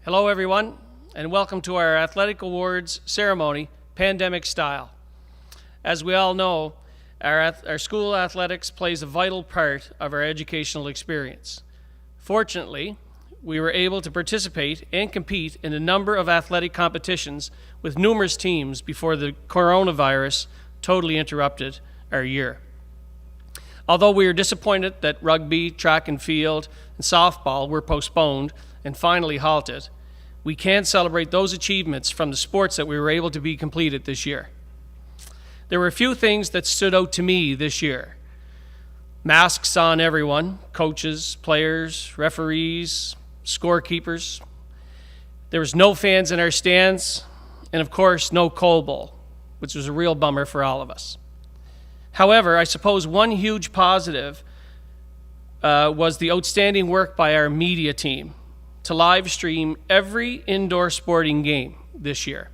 Hello everyone, and welcome to our Athletic Awards ceremony, pandemic style. As we all know, our school athletics plays a vital part of our educational experience. Fortunately, we were able to participate and compete in a number of athletic competitions with numerous teams before the coronavirus totally interrupted our year. Although we are disappointed that rugby, track and field, and softball were postponed and finally halted, we can celebrate those achievements from the sports that we were able to be completed this year. There were a few things that stood out to me this year. Masks on everyone, coaches, players, referees, scorekeepers. There was no fans in our stands, and of course, no Coal Bowl, which was a real bummer for all of us. However, I suppose one huge positive was the outstanding work by our media team to live stream every indoor sporting game this year.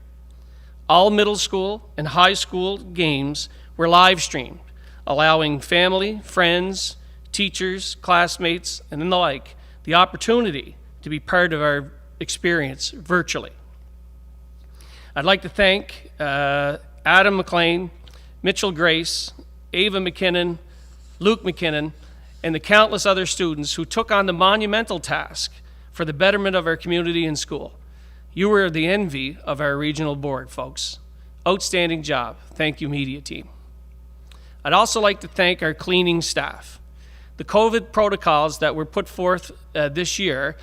All middle school and high school games were live streamed, allowing family, friends, teachers, classmates, and the like the opportunity to be part of our experience virtually. I'd like to thank Adam McLean, Mitchell Grace, Ava McKinnon, Luke McKinnon, and the countless other students who took on the monumental task for the betterment of our community and school. You were the envy of our regional board, folks. Outstanding job. Thank you, media team. I'd also like to thank our cleaning staff. The COVID protocols that were put forth this year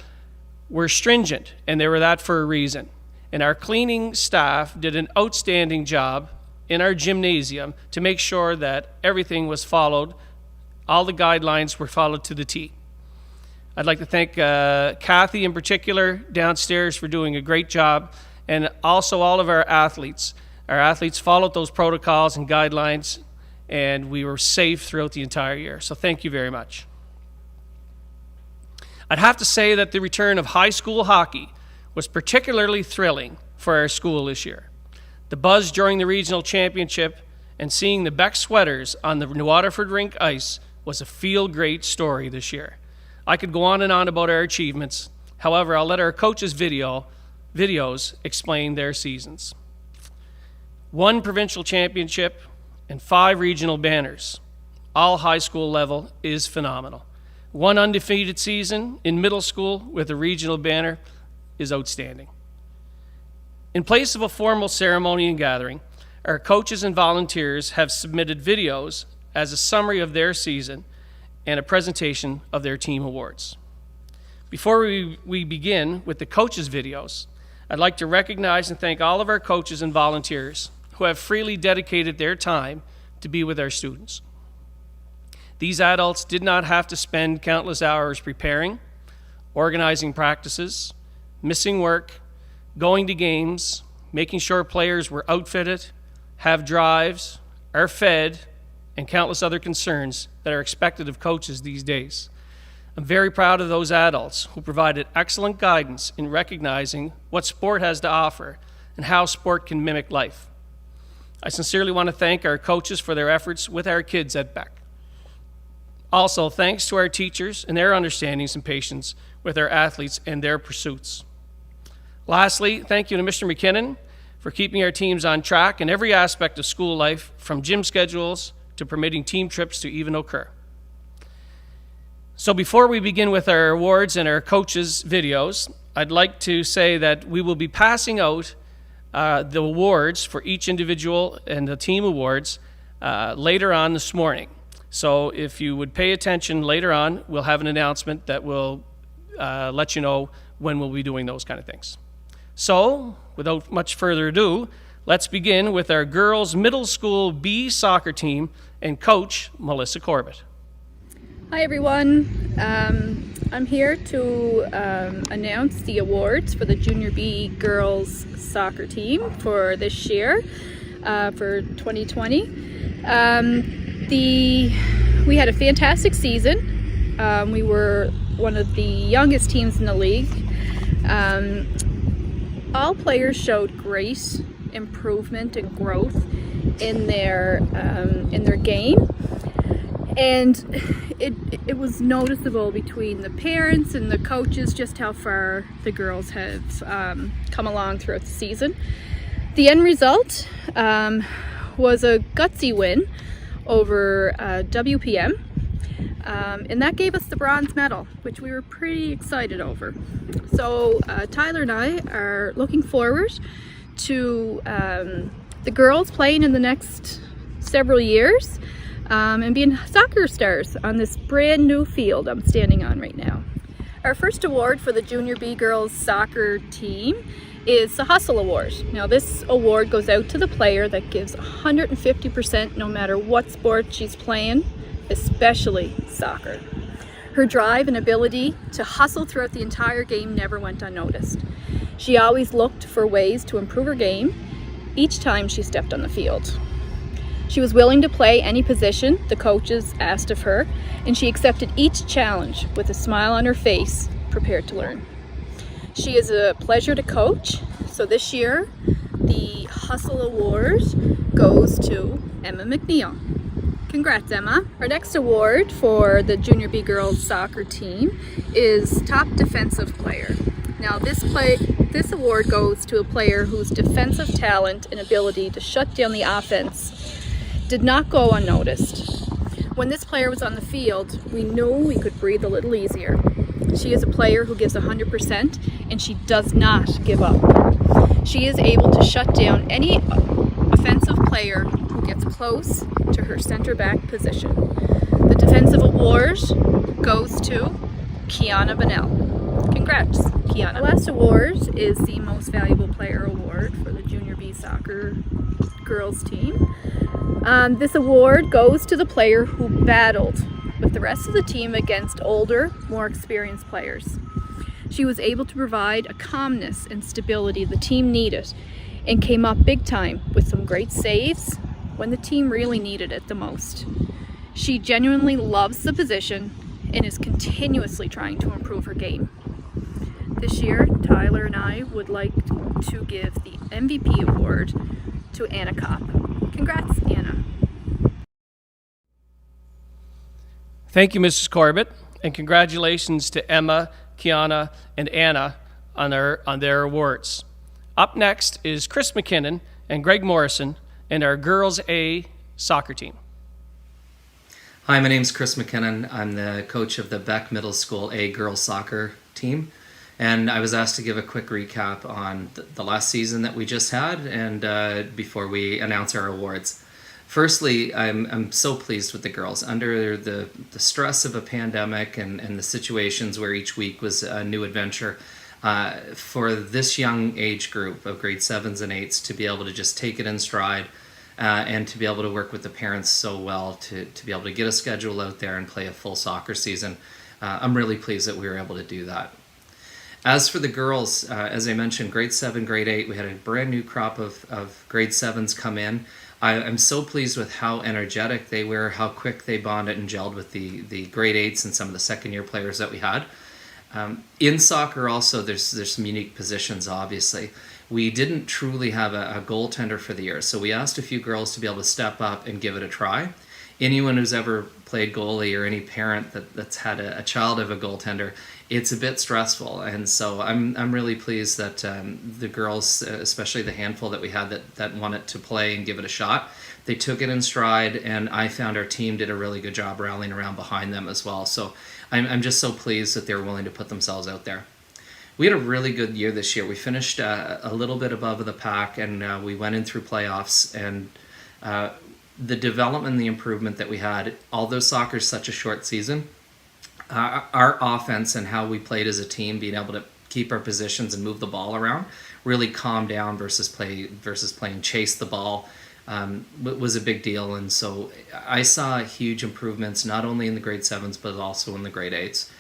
were stringent, and they were that for a reason. And our cleaning staff did an outstanding job in our gymnasium to make sure that everything was followed, all the guidelines were followed to the T. I'd like to thank Kathy in particular downstairs for doing a great job, and also all of our athletes. Our athletes followed those protocols and guidelines, and we were safe throughout the entire year. So thank you very much. I'd have to say that the return of high school hockey was particularly thrilling for our school this year. The buzz during the regional championship and seeing the BEC sweaters on the New Waterford rink ice was a feel-great story this year. I could go on and on about our achievements. However, I'll let our coaches' videos explain their seasons. 1 provincial championship and 5 regional banners, all high school level, is phenomenal. 1 undefeated season in middle school with a regional banner is outstanding. In place of a formal ceremony and gathering, our coaches and volunteers have submitted videos as a summary of their season and a presentation of their team awards. Before we begin with the coaches' videos, I'd like to recognize and thank all of our coaches and volunteers who have freely dedicated their time to be with our students. These adults did not have to spend countless hours preparing, organizing practices, missing work, going to games, making sure players were outfitted, have drives, are fed, and countless other concerns that are expected of coaches these days. I'm very proud of those adults who provided excellent guidance in recognizing what sport has to offer and how sport can mimic life. I sincerely want to thank our coaches for their efforts with our kids at BEC. Also, thanks to our teachers and their understandings and patience with our athletes and their pursuits. Lastly, thank you to Mr. McKinnon for keeping our teams on track in every aspect of school life, from gym schedules to permitting team trips to even occur. So before we begin with our awards and our coaches' videos, I'd like to say that we will be passing out the awards for each individual and the team awards later on this morning. So if you would pay attention later on, we'll have an announcement that will let you know when we'll be doing those kind of things. So without much further ado, let's begin with our girls' middle school B soccer team and coach, Melissa Corbett. Hi everyone, I'm here to announce the awards for the Junior B girls soccer team for this year, for 2020. We had a fantastic season. We were one of the youngest teams in the league. All players showed great improvement and growth in their game, and it was noticeable between the parents and the coaches just how far the girls have come along throughout the season. The end result was a gutsy win over WPM. and that gave us the bronze medal, which we were pretty excited over. So Tyler and I are looking forward to the girls playing in the next several years and being soccer stars on this brand new field I'm standing on right now. Our first award for the Junior B girls soccer team is the Hustle Award. Now this award goes out to the player that gives 150% no matter what sport she's playing, especially soccer. Her drive and ability to hustle throughout the entire game never went unnoticed. She always looked for ways to improve her game each time she stepped on the field. She was willing to play any position the coaches asked of her, and she accepted each challenge with a smile on her face, prepared to learn. She is a pleasure to coach, so this year the Hustle Award goes to Emma McNeil. Congrats, Emma. Our next award for the Junior B girls soccer team is Top Defensive Player. Now this award goes to a player whose defensive talent and ability to shut down the offense did not go unnoticed. When this player was on the field, we knew we could breathe a little easier. She is a player who gives 100% and she does not give up. She is able to shut down any offensive player who gets close to her center back position. The defensive award goes to Kiana Bonnell. Congrats, Kiana. The last award is the Most Valuable Player Award for the Junior B soccer girls team. This award goes to the player who battled with the rest of the team against older, more experienced players. She was able to provide a calmness and stability the team needed and came up big time with some great saves when the team really needed it the most. She genuinely loves the position and is continuously trying to improve her game. This year, Tyler and I would like to give the MVP award to Anna Kopp. Congrats, Anna. Thank you, Mrs. Corbett, and congratulations to Emma, Kiana, and Anna on their awards. Up next is Chris McKinnon and Greg Morrison and our Girls A soccer team. Hi, my name's Chris McKinnon. I'm the coach of the BEC Middle School A girls soccer team. And I was asked to give a quick recap on the last season that we just had and before we announce our awards. Firstly, I'm so pleased with the girls. Under the stress of a pandemic and the situations where each week was a new adventure, for this young age group of grade 7s and 8s to be able to just take it in stride and to be able to work with the parents so well to be able to get a schedule out there and play a full soccer season, I'm really pleased that we were able to do that. As for the girls, as I mentioned, grade 7, grade 8, we had a brand new crop of grade 7s come in. I'm so pleased with how energetic they were, how quick they bonded and gelled with the grade 8s and some of the second year players that we had. In soccer also, there's some unique positions, obviously. We didn't truly have a goaltender for the year, so we asked a few girls to be able to step up and give it a try. Anyone who's ever played goalie or any parent that's had a child of a goaltender, it's a bit stressful, and so I'm really pleased that the girls, especially the handful that we had that wanted to play and give it a shot, they took it in stride, and I found our team did a really good job rallying around behind them as well. So I'm just so pleased that they were willing to put themselves out there. We had a really good year this year. We finished a little bit above the pack, and we went in through playoffs, and the development and the improvement that we had, although soccer is such a short season, our offense and how we played as a team, being able to keep our positions and move the ball around, really calm down versus playing chase the ball, was a big deal. And so I saw huge improvements not only in the grade 7s but also in the grade 8s.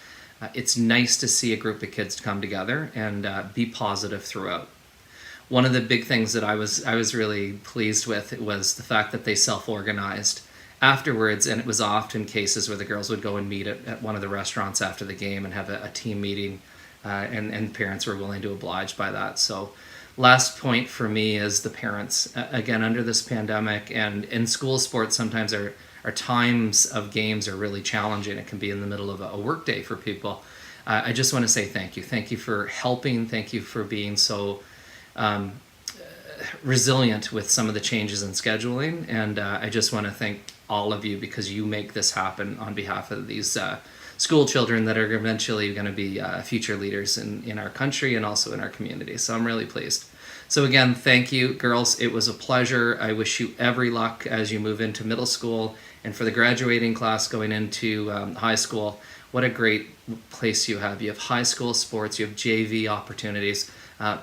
It's nice to see a group of kids come together and be positive throughout. One of the big things that I was really pleased with was the fact that they self-organized afterwards, and it was often cases where the girls would go and meet at one of the restaurants after the game and have a team meeting, and parents were willing to oblige by that. So last point for me is the parents. Again, under this pandemic and in school sports, sometimes our times of games are really challenging. It can be in the middle of a work day for people. I just want to say thank you. Thank you for helping. Thank you for being so resilient with some of the changes in scheduling. And I just want to thank all of you, because you make this happen on behalf of these school children that are eventually going to be future leaders in our country and also in our community. So I'm really pleased. So again, thank you, girls. It was a pleasure. I wish you every luck as you move into middle school, and for the graduating class going into high school. What a great place you have. You have high school sports, you have JV opportunities.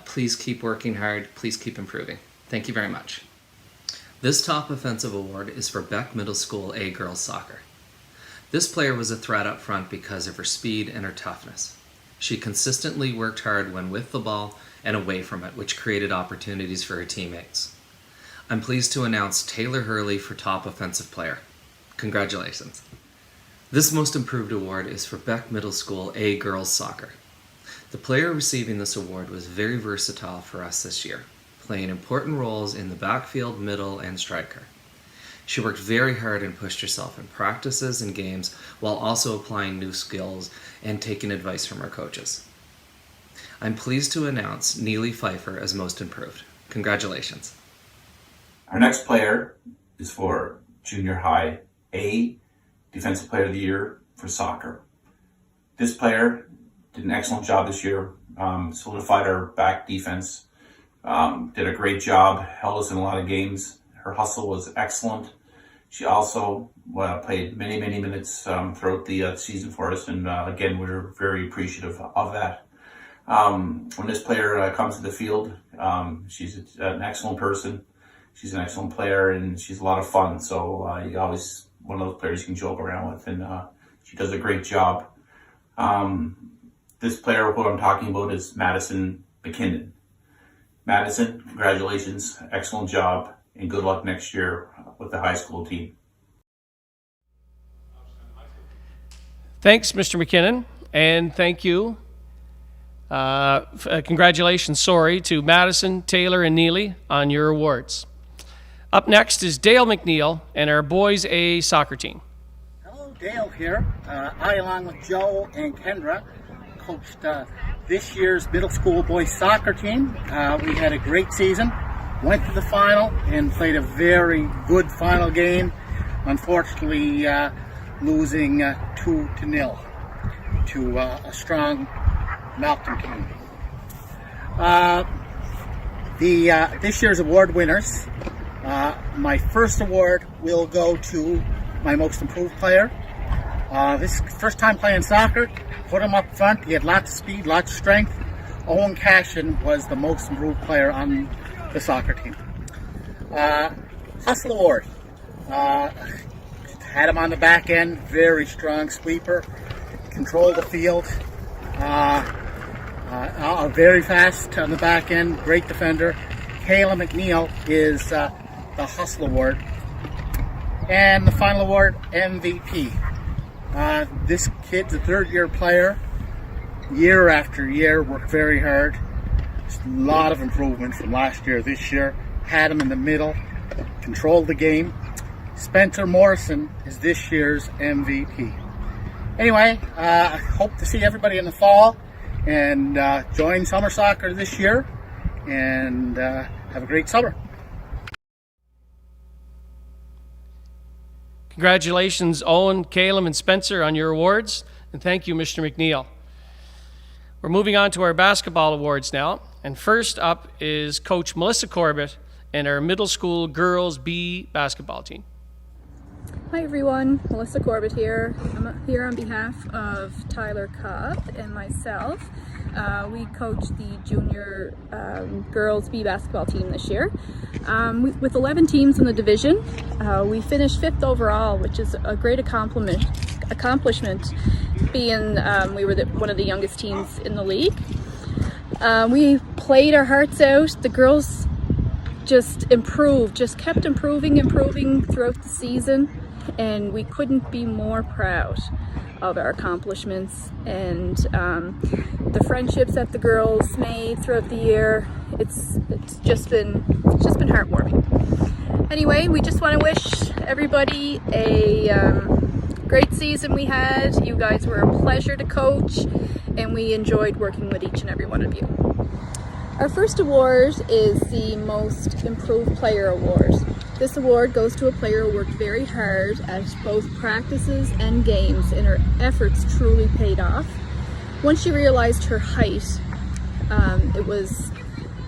Please keep working hard. Please keep improving. Thank you very much. This top offensive award is for BEC Middle School A girls soccer. This player was a threat up front because of her speed and her toughness. She consistently worked hard when with the ball and away from it, which created opportunities for her teammates. I'm pleased to announce Taylor Hurley for top offensive player. Congratulations. This Most Improved Award is for BEC Middle School A girls soccer. The player receiving this award was very versatile for us this year, playing important roles in the backfield, middle, and striker. She worked very hard and pushed herself in practices and games while also applying new skills and taking advice from her coaches. I'm pleased to announce Neely Pfeiffer as Most Improved. Congratulations. Our next player is for Junior High A Defensive Player of the Year for soccer. This player did an excellent job this year, solidified our back defense, did a great job, held us in a lot of games. Her hustle was excellent. She also played many minutes throughout the season for us, and again, we're very appreciative of that. When this player comes to the field, she's an excellent person. She's an excellent player, and she's a lot of fun. So you always one of those players you can joke around with, and she does a great job. This player, who I'm talking about, is Madison McKinnon. Madison, congratulations, excellent job, and good luck next year with the high school team. Thanks, Mr. McKinnon, and thank you. Congratulations, to Madison, Taylor, and Neely on your awards. Up next is Dale McNeil and our Boys A soccer team. Hello, Dale here. I, along with Joe and Kendra, coached this year's middle school boys soccer team. We had a great season, went to the final, and played a very good final game. Unfortunately, losing 2-0 to a strong Malcolm team. This year's award winners. My first award will go to my most improved player. This first time playing soccer, put him up front. He had lots of speed, lots of strength. Owen Cashin was the most improved player on the soccer team. Hustle award. Had him on the back end, very strong sweeper, controlled the field. Very fast on the back end, great defender. Kayla McNeil is the Hustle Award. And the final award, MVP. This kid's a third-year player. Year after year, worked very hard. Just a lot of improvement from last year, this year. Had him in the middle, controlled the game. Spencer Morrison is this year's MVP. Anyway, I hope to see everybody in the fall and join summer soccer this year, and have a great summer. Congratulations, Owen, Caleb, and Spencer on your awards, and thank you, Mr. McNeil. We're moving on to our basketball awards now, and first up is Coach Melissa Corbett and our middle school girls B basketball team. Hi everyone, Melissa Corbett here. I'm here on behalf of Tyler Cobb and myself. We coach the junior girls B basketball team this year. With 11 teams in the division, we finished 5th overall, which is a great accomplishment being we were one of the youngest teams in the league. We played our hearts out. The girls just improved, just kept improving throughout the season, and we couldn't be more proud of our accomplishments and the friendships that the girls made throughout the year. It's just been heartwarming. Anyway, we just want to wish everybody a great season we had. You guys were a pleasure to coach, and we enjoyed working with each and every one of you. Our first award is the Most Improved Player Award. This award goes to a player who worked very hard at both practices and games, and her efforts truly paid off. Once she realized her height, it was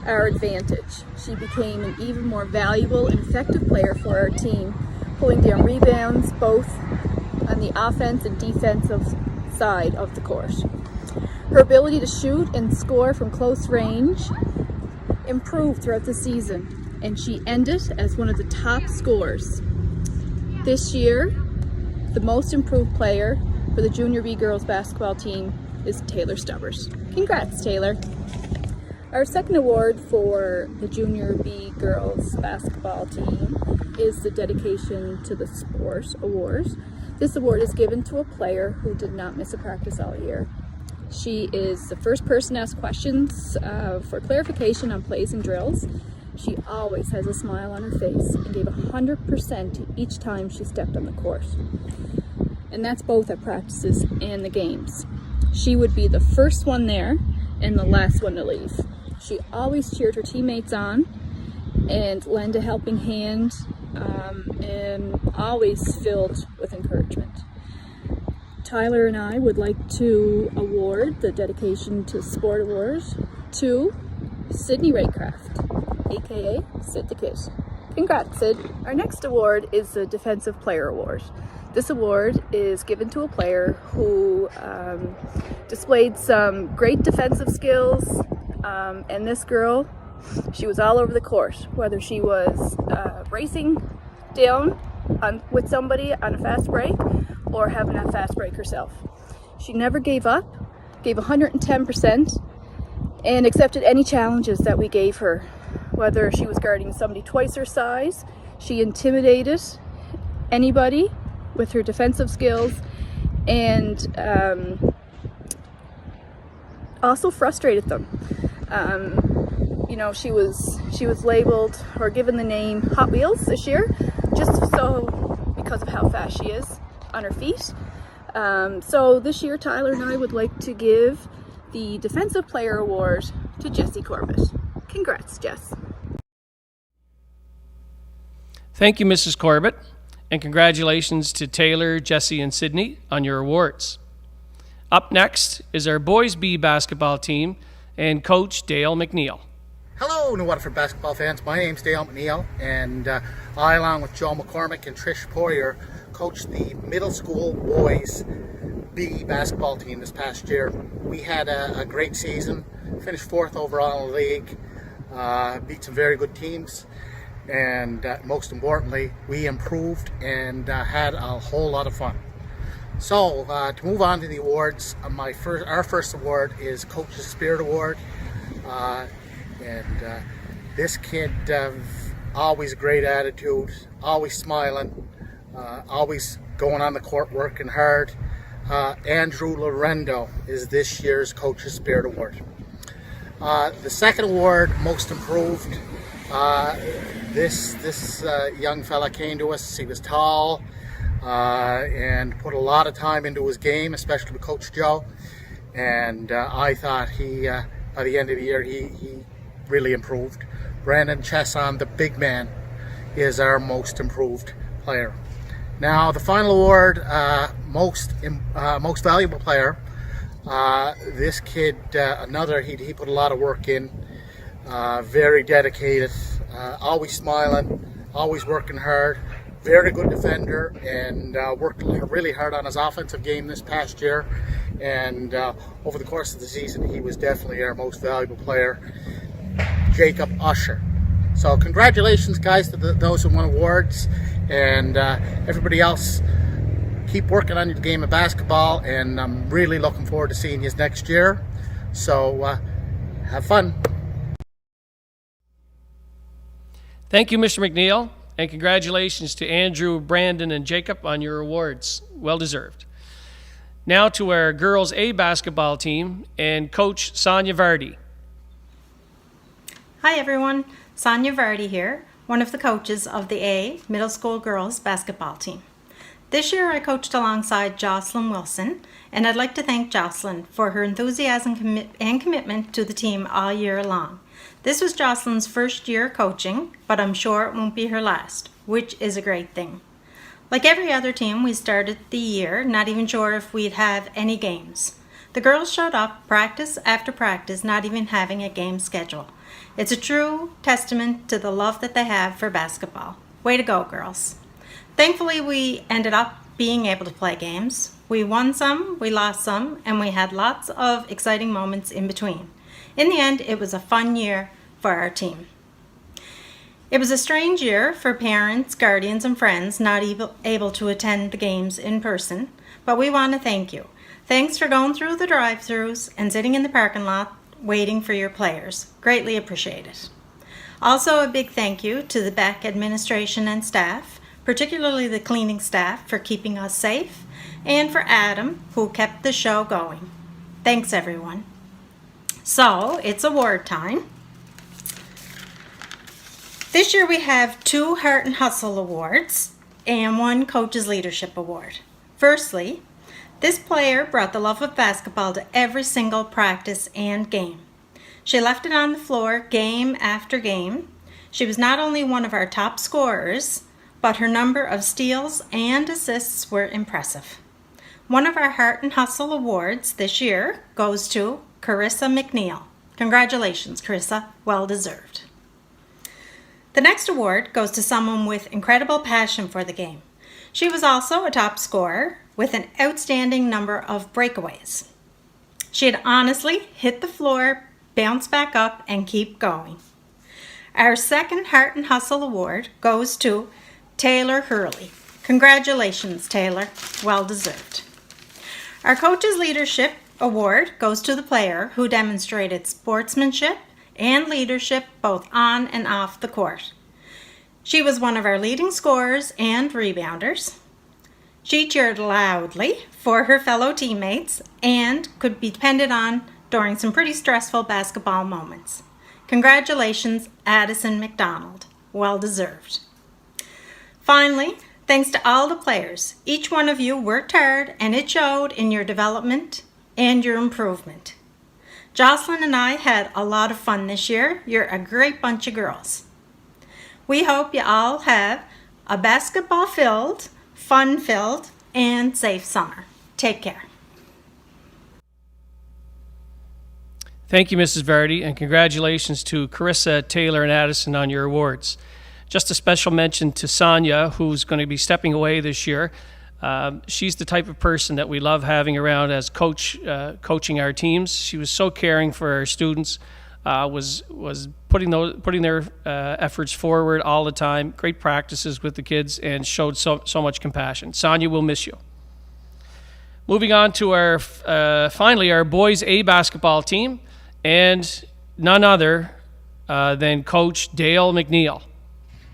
our advantage. She became an even more valuable and effective player for our team, pulling down rebounds both on the offense and defensive side of the court. Her ability to shoot and score from close range improved throughout the season, and she ended as one of the top scorers. This year, the most improved player for the Junior B girls basketball team is Taylor Stubbers. Congrats, Taylor. Our second award for the Junior B girls basketball team is the Dedication to the Sport Award. This award is given to a player who did not miss a practice all year. She is the first person to ask questions for clarification on plays and drills. She always has a smile on her face and gave 100% each time she stepped on the court. And that's both at practices and the games. She would be the first one there and the last one to leave. She always cheered her teammates on and lent a helping hand, and always filled with encouragement. Tyler and I would like to award the Dedication to Sport Award to Sydney Raycraft, aka Sid the Kid. Congrats, Sid. Our next award is the Defensive Player Award. This award is given to a player who displayed some great defensive skills, and this girl, she was all over the court, whether she was racing down with somebody on a fast break or having that fast break herself. She never gave up, gave 110%, and accepted any challenges that we gave her. Whether she was guarding somebody twice her size, she intimidated anybody with her defensive skills, and also frustrated them. She was labeled or given the name Hot Wheels this year, just because of how fast she is on her feet. So this year, Tyler and I would like to give the Defensive Player Award to Jessie Corbett. Congrats, Jess. Thank you, Mrs. Corbett, and congratulations to Taylor, Jessie, and Sydney on your awards. Up next is our Boys B basketball team and Coach Dale McNeil. Hello, New Waterford basketball fans. My name's Dale McNeil, and I, along with Joe McCormick and Trish Poirier, coached the middle school boys B basketball team this past year. We had a great season, finished 4th overall in the league, beat some very good teams, and most importantly, we improved and had a whole lot of fun. So to move on to the awards, our first award is Coach's Spirit Award. And this kid, always a great attitude, always smiling, always going on the court working hard. Andrew Lorendo is this year's Coach's Spirit Award. The second award, Most Improved. This young fella came to us. He was tall and put a lot of time into his game, especially with Coach Joe. And I thought he, by the end of the year, he really improved. Brandon Chesson, the big man, is our most improved player. Now, the final award, most valuable player. This kid, he put a lot of work in, very dedicated, always smiling, always working hard, very good defender, and worked really hard on his offensive game this past year. And over the course of the season, he was definitely our most valuable player, Jacob Usher. So congratulations, guys, to those who won awards, and everybody else. Keep working on your game of basketball, and I'm really looking forward to seeing you next year. So have fun. Thank you, Mr. McNeil, and congratulations to Andrew, Brandon, and Jacob on your awards. Well deserved. Now to our girls A basketball team and Coach Sonia Vardy. Hi everyone, Sonia Vardy here, one of the coaches of the A Middle School Girls Basketball Team. This year I coached alongside Jocelyn Wilson, and I'd like to thank Jocelyn for her enthusiasm and commitment to the team all year long. This was Jocelyn's first year coaching, but I'm sure it won't be her last, which is a great thing. Like every other team, we started the year not even sure if we'd have any games. The girls showed up practice after practice, not even having a game schedule. It's a true testament to the love that they have for basketball. Way to go, girls. Thankfully, we ended up being able to play games. We won some, we lost some, and we had lots of exciting moments in between. In the end, it was a fun year for our team. It was a strange year for parents, guardians, and friends not able to attend the games in person, but we want to thank you. Thanks for going through the drive-thrus and sitting in the parking lot waiting for your players. Greatly appreciate it. Also, a big thank you to the BEC administration and staff, particularly the cleaning staff, for keeping us safe, and for Adam, who kept the show going. Thanks, everyone. So, it's award time. This year we have 2 Heart and Hustle Awards and 1 Coach's Leadership Award. Firstly, this player brought the love of basketball to every single practice and game. She left it on the floor game after game. She was not only one of our top scorers, but her number of steals and assists were impressive. One of our Heart and Hustle Awards this year goes to Carissa McNeil. Congratulations, Carissa. Well deserved. The next award goes to someone with incredible passion for the game. She was also a top scorer with an outstanding number of breakaways. She had honestly hit the floor, bounce back up, and keep going. Our second Heart and Hustle Award goes to Taylor Hurley. Congratulations, Taylor. Well deserved. Our Coach's Leadership Award goes to the player who demonstrated sportsmanship and leadership both on and off the court. She was one of our leading scorers and rebounders. She cheered loudly for her fellow teammates and could be depended on during some pretty stressful basketball moments. Congratulations, Addison McDonald. Well deserved. Finally, thanks to all the players. Each one of you worked hard, and it showed in your development and your improvement. Jocelyn and I had a lot of fun this year. You're a great bunch of girls. We hope you all have a basketball-filled, fun-filled, and safe summer. Take care. Thank you, Mrs. Vardy, and congratulations to Carissa, Taylor, and Addison on your awards. Just a special mention to Sonia, who's going to be stepping away this year. She's the type of person that we love having around as coaching our teams. She was so caring for our students, was putting their efforts forward all the time, great practices with the kids, and showed so much compassion. Sonia, we'll miss you. Moving on to our finally our boys A basketball team, and none other than Coach Dale McNeil.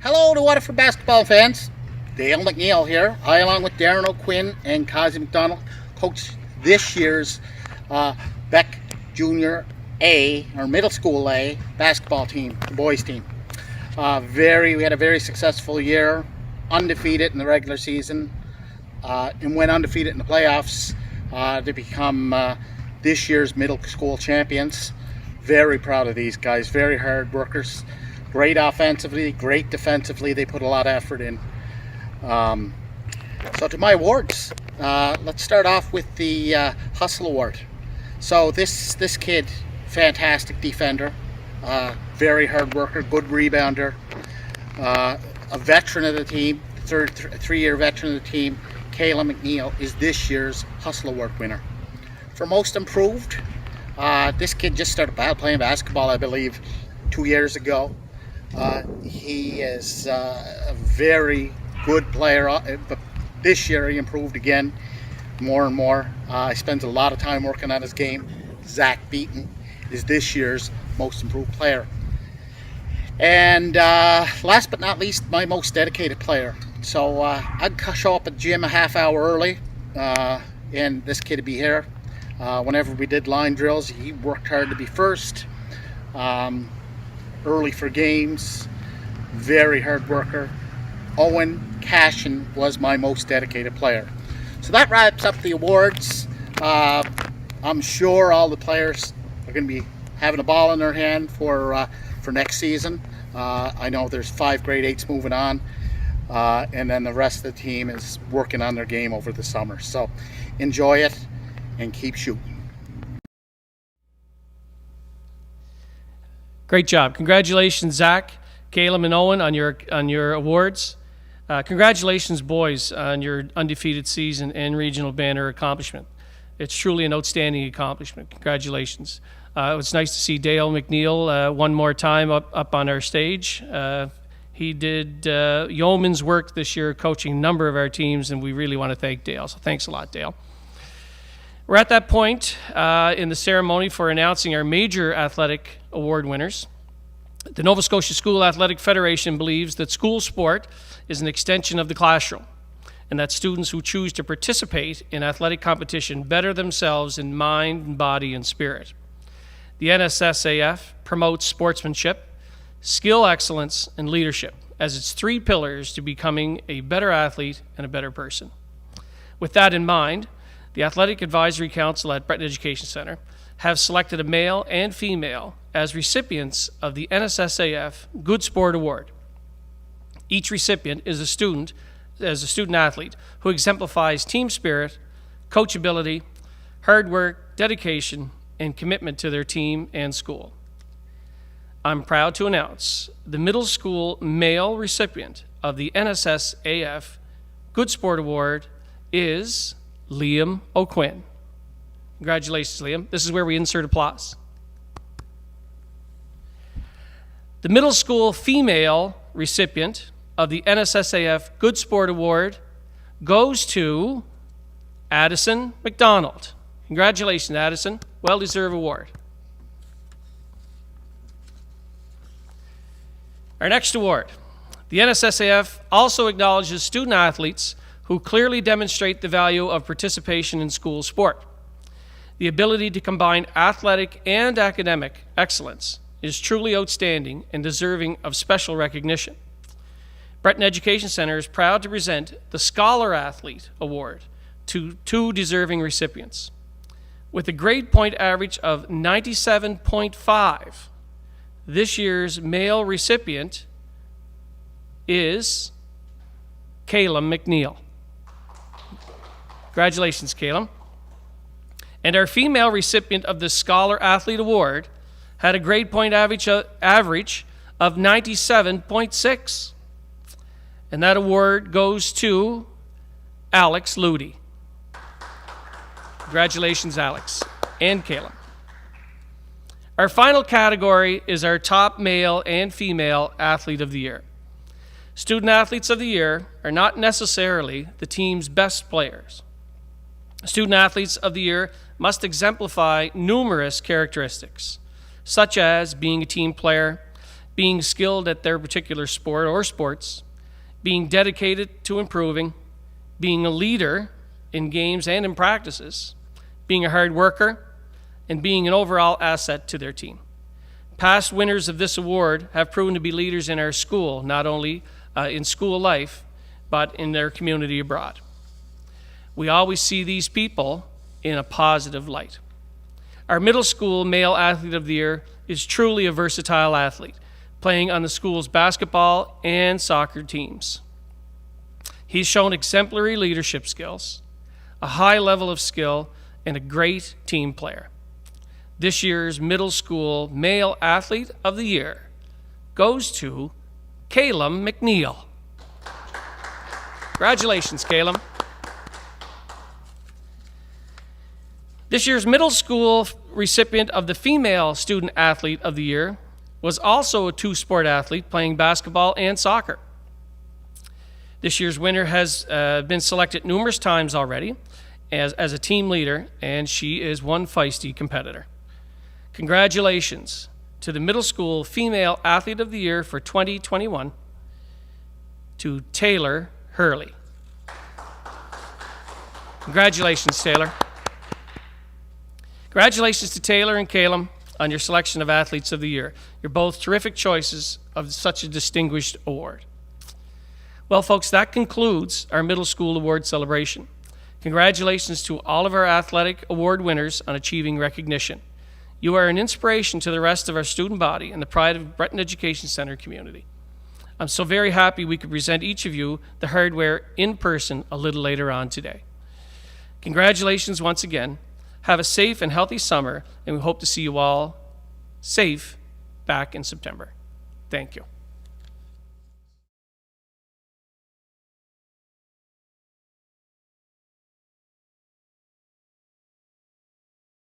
Hello to Waterford basketball fans. Dale McNeil here. I, along with Darren O'Quinn and Kazi McDonald, coach this year's BEC Junior A, or Middle School A, basketball team, the boys team. We had a very successful year, undefeated in the regular season, and went undefeated in the playoffs to become this year's middle school champions. Very proud of these guys, very hard workers. Great offensively, great defensively. They put a lot of effort in. So to my awards, let's start off with the Hustle Award. So this kid, fantastic defender, very hard worker, good rebounder, a veteran of the team, three-year veteran of the team. Kayla McNeil is this year's Hustle Award winner. For most improved, this kid just started playing basketball, I believe, 2 years ago. He is a very good player, but this year he improved again more and more. He spends a lot of time working on his game. Zach Beaton is this year's most improved player. And last but not least, my most dedicated player. So I'd show up at the gym a half hour early, and this kid would be here. Whenever we did line drills, he worked hard to be first. Early for games, very hard worker. Owen Cashin was my most dedicated player. So that wraps up the awards. I'm sure all the players are going to be having a ball in their hand for for next season. I know there's 5 grade 8s moving on, and then the rest of the team is working on their game over the summer. So enjoy it and keep shooting. Great job. Congratulations, Zach, Caleb, and Owen on your awards. Congratulations, boys, on your undefeated season and regional banner accomplishment. It's truly an outstanding accomplishment. Congratulations. It was nice to see Dale McNeil one more time up on our stage. He did yeoman's work this year coaching a number of our teams, and we really want to thank Dale. So thanks a lot, Dale. We're at that point in the ceremony for announcing our major athletic award winners. The Nova Scotia School Athletic Federation believes that school sport is an extension of the classroom, and that students who choose to participate in athletic competition better themselves in mind, body, and spirit. The NSSAF promotes sportsmanship, skill excellence, and leadership as its 3 pillars to becoming a better athlete and a better person. With that in mind, the Athletic Advisory Council at Breton Education Centre have selected a male and female as recipients of the NSSAF Good Sport Award. Each recipient is a student athlete who exemplifies team spirit, coachability, hard work, dedication, and commitment to their team and school. I'm proud to announce the middle school male recipient of the NSSAF Good Sport Award is Liam O'Quinn. Congratulations, Liam. This is where we insert applause. The middle school female recipient of the NSSAF Good Sport Award goes to Addison McDonald. Congratulations, Addison. Well-deserved award. Our next award. The NSSAF also acknowledges student athletes who clearly demonstrate the value of participation in school sport. The ability to combine athletic and academic excellence is truly outstanding and deserving of special recognition. Breton Education Centre is proud to present the Scholar Athlete Award to 2 deserving recipients. With a grade point average of 97.5, this year's male recipient is Caleb McNeil. Congratulations, Caleb. And our female recipient of the Scholar Athlete Award had a grade point average of 97.6. And that award goes to Alex Ludi. Congratulations, Alex and Caleb. Our final category is our top male and female athlete of the year. Student athletes of the year are not necessarily the team's best players. Student athletes of the year must exemplify numerous characteristics, such as being a team player, being skilled at their particular sport or sports, being dedicated to improving, being a leader in games and in practices, being a hard worker, and being an overall asset to their team. Past winners of this award have proven to be leaders in our school, not only in school life, but in their community abroad. We always see these people in a positive light. Our middle school male athlete of the year is truly a versatile athlete, playing on the school's basketball and soccer teams. He's shown exemplary leadership skills, a high level of skill, and a great team player. This year's middle school male athlete of the year goes to Caleb McNeil. Congratulations, Caleb. This year's middle school recipient of the female student athlete of the year was also a 2-sport athlete playing basketball and soccer. This year's winner has been selected numerous times already as a team leader, and she is one feisty competitor. Congratulations to the middle school female athlete of the year for 2021, to Taylor Hurley. Congratulations, Taylor. Congratulations to Taylor and Caleb on your selection of Athletes of the Year. You're both terrific choices of such a distinguished award. Well, folks, that concludes our middle school award celebration. Congratulations to all of our athletic award winners on achieving recognition. You are an inspiration to the rest of our student body and the pride of Breton Education Center community. I'm so very happy we could present each of you the hardware in person a little later on today. Congratulations once again. Have a safe and healthy summer, and we hope to see you all safe back in September. Thank you.